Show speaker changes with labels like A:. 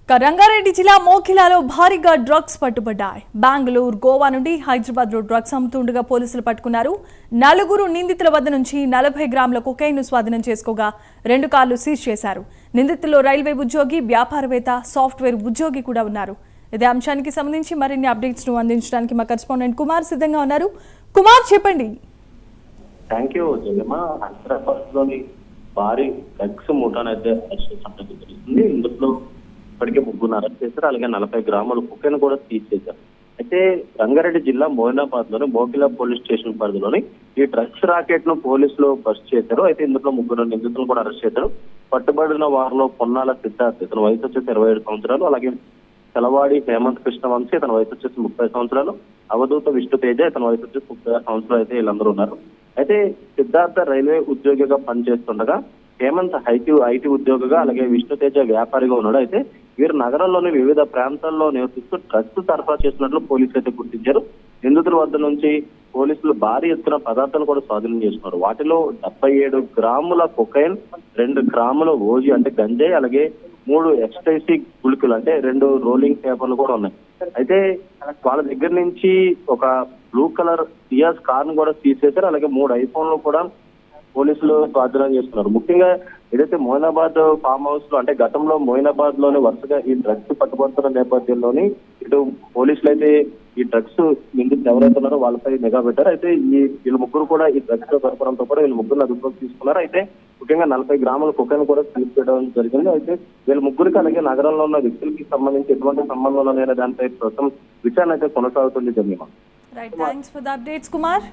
A: రంగారెడ్డి జిల్లా మోకిలాలో భారీగా డ్రగ్స్ పట్టుబడ్డాయి. బెంగళూరు, గోవా నుండి హైదరాబాద్ లో డ్రగ్స్ అమ్ముతుండగా పోలీసులు పట్టుకున్నారు. 4 నిందితుల వద్ద నుంచి 40 గ్రాముల కొకైన్ స్వాధీనం చేసుకోగా 2 కార్లు సీజ్ చేశారు. నిందితుల్లో రైల్వే ఉద్యోగి, వ్యాపారవేత్త, సాఫ్ట్వేర్ ఉద్యోగి కూడా ఉన్నారు. ఇదే అంశానికి సంబంధించి మరిన్ని అప్డేట్స్ ను అందించడానికి మా కరెస్పాండెంట్ కుమార్ సిద్ధంగా ఉన్నారు. కుమార్, చెప్పండి.
B: Thank you జగమా. హైదరాబాద్ లోని భారీ డ్రగ్స్ ముఠానైతే అరెస్ట్ చేసినట్టు తెలుస్తుంది. ఇందులో ఇప్పటికే 3 అరెస్ట్ చేశారు. అలాగే 40 గ్రాముల కుక్కను కూడా సీజ్ చేశారు. అయితే రంగారెడ్డి జిల్లా మోయినాబాద్ లోని మోకిలా పోలీస్ స్టేషన్ పరిధిలోని ఈ డ్రగ్స్ రాకెట్ ను పోలీసులు బస్ట్ చేశారు. అయితే ఇందులో 3 నిందితులను కూడా అరెస్ట్ చేశారు. పట్టుబడిన వారిలో పొన్నాల సిద్ధార్థ్, ఇతని వయసు వచ్చేసి 27 సంవత్సరాలు. అలాగే తెలవాడి హేమంత్ కృష్ణవంశీ, ఇతని వయసు వచ్చేసి 30 సంవత్సరాలు. అవధూత విష్ణు తేజ, ఇతని వయసు వచ్చేసి 30 సంవత్సరాలు. అయితే వీళ్ళందరూ ఉన్నారు. అయితే సిద్ధార్థ రైల్వే ఉద్యోగిగా పనిచేస్తుండగా, హేమంత్ ఐటీ ఉద్యోగిగా, అలాగే విష్ణు తేజ వ్యాపారిగా ఉన్నాడు. అయితే వీరు నగరంలోని వివిధ ప్రాంతాల్లో నివసిస్తూ డ్రగ్స్ సరఫరా చేసినట్లు పోలీసులు అయితే గుర్తించారు. నిందితుల వద్ద నుంచి పోలీసులు భారీ ఎత్తున పదార్థాలు కూడా స్వాధీనం చేసుకున్నారు. వాటిలో 77 గ్రాముల కొకైన్, 2 గ్రాముల ఓజీ అంటే గంజాయి, అలాగే 3 ఎక్స్టైసీ గుళికలు అంటే 2 రోలింగ్ పేపర్లు కూడా ఉన్నాయి. అయితే వాళ్ళ దగ్గర నుంచి ఒక బ్లూ కలర్ సియాస్ కార్ ను కూడా తీసేశారు. అలాగే 3 ఐఫోన్లు కూడా పోలీసులు స్వాధీనం చేస్తున్నారు. ముఖ్యంగా ఏదైతే మోయినాబాద్ ఫామ్ హౌస్ లో అంటే గతంలో మోయినాబాద్ లోని వరుసగా ఈ డ్రగ్స్ పట్టుబడుతున్న నేపథ్యంలోని ఇటు పోలీసులు అయితే ఈ డ్రగ్స్ నిందితులు ఎవరైతే ఉన్నారో వాళ్ళపై నిఘా పెట్టారు. అయితే వీళ్ళ ముగ్గురు కూడా ఈ డ్రగ్స్ లో దొరకడంతో కూడా వీళ్ళ ముగ్గురు అదుపులోకి తీసుకున్నారు. అయితే ముఖ్యంగా 40 గ్రాముల కొకైన్ కూడా సీజ్ చేయడం జరిగింది. అయితే వీళ్ళ ముగ్గురికి అలాగే నగరంలో ఉన్న వ్యక్తులకి సంబంధించి ఎటువంటి సంబంధంలో లేని దానిపై ప్రస్తుతం విచారణ అయితే కొనసాగుతుంది.
A: Right, thanks for the updates Kumar.